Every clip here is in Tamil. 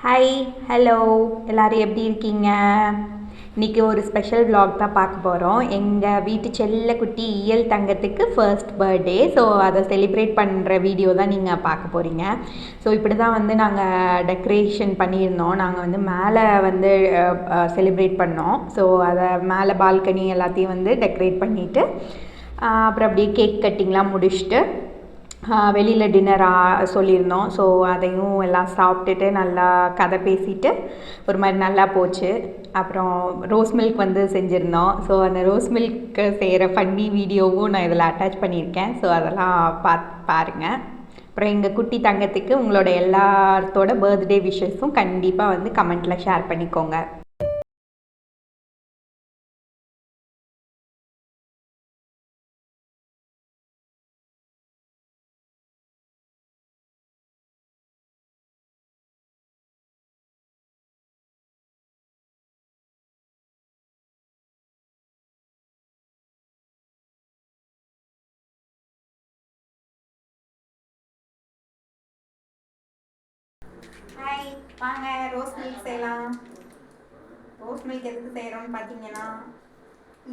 ஹாய் ஹலோ எல்லோரும் எப்படி இருக்கீங்க? இன்றைக்கி ஒரு ஸ்பெஷல் vlog தான் பார்க்க போகிறோம். எங்கள் வீட்டு செல்லக்குட்டி இயல் தங்கத்துக்கு ஃபர்ஸ்ட் பர்த்டே. ஸோ அதை செலிப்ரேட் பண்ணுற வீடியோ தான் நீங்கள் பார்க்க போகிறீங்க. ஸோ இப்படி தான் வந்து நாங்கள் டெக்கரேஷன் பண்ணியிருந்தோம். நாங்கள் வந்து மேலே வந்து செலிப்ரேட் பண்ணோம். ஸோ அதை மேலே பால்கனி எல்லாத்தையும் வந்து டெக்கரேட் பண்ணிவிட்டு அப்புறம் அப்படியே கேக் கட்டிங்லாம் முடிச்சுட்டு வெளியில் டின்னர் சொல்லியிருந்தோம். ஸோ அதையும் எல்லாம் சாப்பிட்டுட்டு நல்லா கதை பேசிட்டு ஒரு மாதிரி நல்லா போச்சு. அப்புறம் ரோஸ் மில்க் வந்து செஞ்சுருந்தோம். ஸோ அந்த ரோஸ் மில்க்கு செய்கிற ஃபன்னி வீடியோவும் நான் இதில் அட்டாச் பண்ணியிருக்கேன். ஸோ அதெல்லாம் பாருங்கள். அப்புறம் எங்கள் குட்டி தங்கத்துக்கு உங்களோட எல்லாத்தோட பர்த்டே விஷஸும் கண்டிப்பாக வந்து கமெண்ட்டில் ஷேர் பண்ணிக்கோங்க. ஹாய், வாங்க ரோஸ் மில்க் செய்யலாம். ரோஸ் மில்க் எதுக்கு செய்கிறோன்னு பார்த்தீங்கன்னா,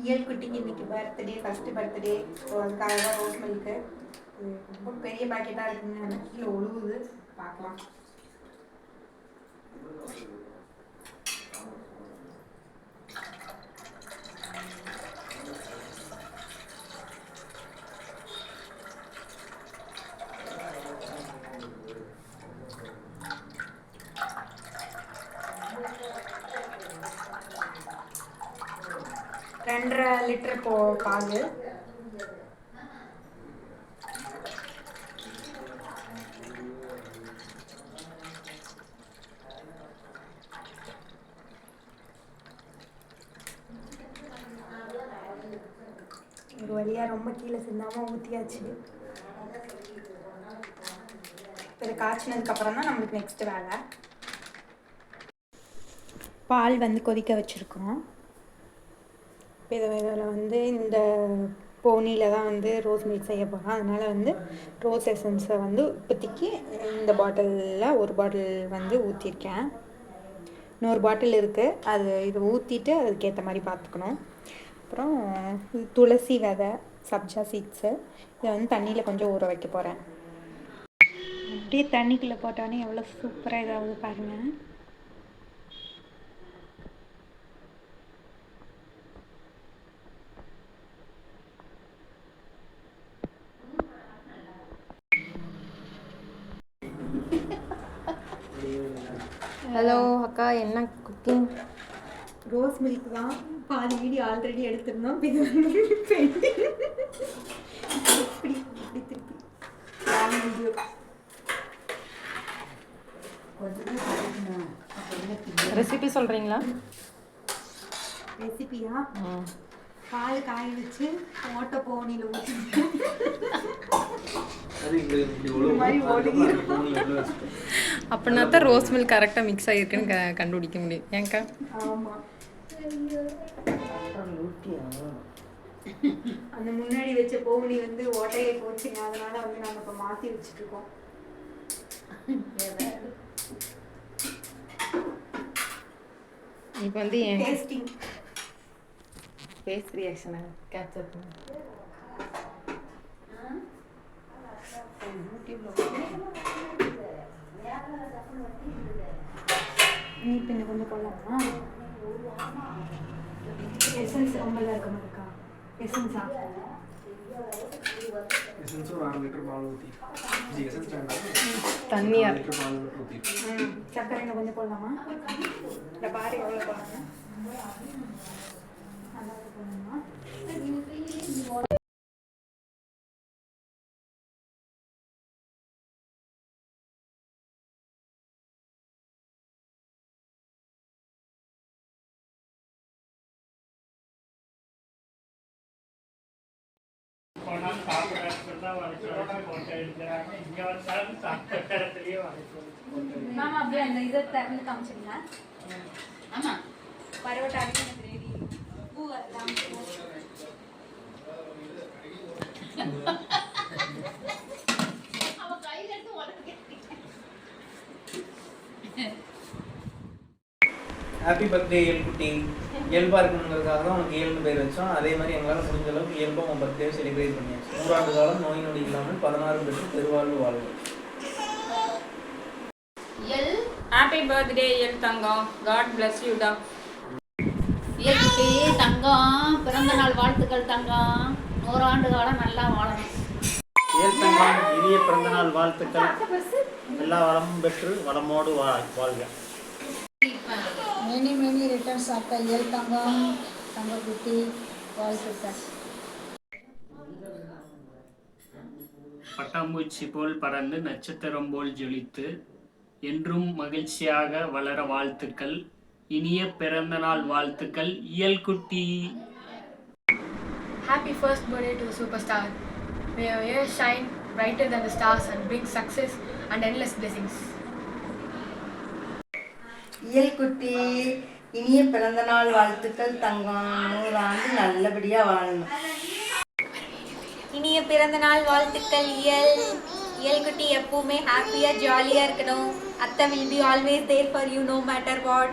இயல் குட்டிக்கு இன்றைக்கி பர்த்டே, ஃபஸ்ட்டு பர்த்டே. ஸோ அதுக்காக தான் ரோஸ் மில்க்கு. ரொம்ப பெரிய பேக்கெட்டாக இருக்குங்க, எனக்கு கீழே ஒழுகுது. பார்க்கலாம். ரெண்டரை லிட்டர் பால், ஒரு வழியாக ரொம்ப கீழே சிந்தாமல் ஊற்றியாச்சு. இதை காய்ச்சினதுக்கப்புறம் தான் நம்மளுக்கு நெக்ஸ்ட்டு வேலை. பால் வந்து கொதிக்க வச்சுருக்கோம். இதில் வந்து இந்த போனியில் தான் வந்து ரோஸ் மில்க் செய்ய போகிறோம். அதனால் வந்து ரோஸ் எசன்ஸை வந்து இப்போதைக்கு இந்த பாட்டிலில் ஒரு பாட்டில் வந்து ஊற்றிருக்கேன். இன்னொரு பாட்டில் இருக்குது, அது இது ஊற்றிட்டு அதுக்கேற்ற மாதிரி பார்த்துக்கணும். அப்புறம் துளசி விதை, சப்ஜா சீட்ஸு, இதை வந்து தண்ணியில் கொஞ்சம் ஊற வைக்க போகிறேன். அப்படியே தண்ணிக்குள்ளே போட்டோன்னே எவ்வளோ சூப்பராக இதாவது பாருங்கள். ஹலோ அக்கா, என்ன குக்கிங்? ரோஸ் மில்க் தான். பாதி வீடியோ ஆல்ரெடி எடுத்திருந்தோம். இது வந்து இப்படி திருப்பி வீடியோ ரெசிபி சொல்கிறீங்களா? ரெசிபியா? பால் காய வச்சு ஓட்ட போனியில் ஊற்றி அப்படின்னா தான் ரோஸ் மில்க் கரெக்டாக மிக்ஸ் ஆகிருக்குன்னு கண்டுபிடிக்க முடியும். ஏன்க்கா? ஆமாம், அந்த முன்னாடி வச்ச போனி வந்து ஓட்டையை போச்சுங்க. அதனால வந்து நாங்கள் இப்போ மாற்றி வச்சுட்ருக்கோம். இப்போ வந்து டேஸ்டிங் ஃபேஸ் ரியாக்ஷனை கேப்சர் பண்ணு. நீ பின்ன கொஞ்சம் போடலாமா? எசன்ஸ் ரொம்ப இருக்க மாதிரிக்கா. எசன்ஸா? தண்ணி சர்க்கரை கொஞ்சம் போடலாமா? இந்த பாரு எவ்வளோ போடலாமா? போடலாமா? மாமா அப்படியே அந்த இதை திறந்து காமிச்சிருங்க. ஆமா, பரோட்டாவே கிரேவி பூ அவ கையில எடுத்து உடனே ஹாப்பி பர்த்டே இயல் குட்டி. இயல்பாக இருக்கணுங்கிறதுக்காக தான் உனக்கு இயல்பு பேர் வச்சோம். அதே மாதிரி எங்களால் முடிஞ்ச அளவுக்கு இயல்பாக உன் பர்த்டே செலிப்ரேட் பண்ணியாச்சு. 100 ஆண்டு காலம் நோய் நொடி இல்லாமல் 16 பெற்று பெருவாழ்வு வாழ்வு. ஹாப்பி பர்த்டே எல் தங்கம். காட் பிளஸ் யூ டா. இயற்கை தங்கம், பிறந்த நாள் வாழ்த்துக்கள் தங்கம். 100 ஆண்டு காலம் நல்லா வாழணும். இயல் தங்கம், இனிய பிறந்தநாள் வாழ்த்துக்கள். எல்லா வளமும் பெற்று வளமோடு வாழ்க. மெனி ரிட்டர்ன்ஸ் ஆஃப் த இயல் தங்கம். தங்கக்குட்டி வாழ்த்துக்கள். பட்டாம்பூச்சி போல் பறந்து நட்சத்திரம் போல் ஜொலித்து என்றும் மகிழ்ச்சியாக வளர வாழ்த்துக்கள். இனிய பிறந்த நாள் வாழ்த்துக்கள் இயல் குட்டி. Happy first birthday to Superstar. May your years shine brighter than the stars and bring success and endless blessings. இயல் குட்டி, இனிய பிறந்தநாள் வாழ்த்துக்கள் தங்கம். 100 ஆண்டு நல்லபடியாக வாழணும். இனிய பிறந்தநாள் வாழ்த்துக்கள் இயல் குட்டி. எப்பவுமே ஹாப்பியாக ஜாலியாக இருக்கணும். அத்தை will be always there for you no matter what.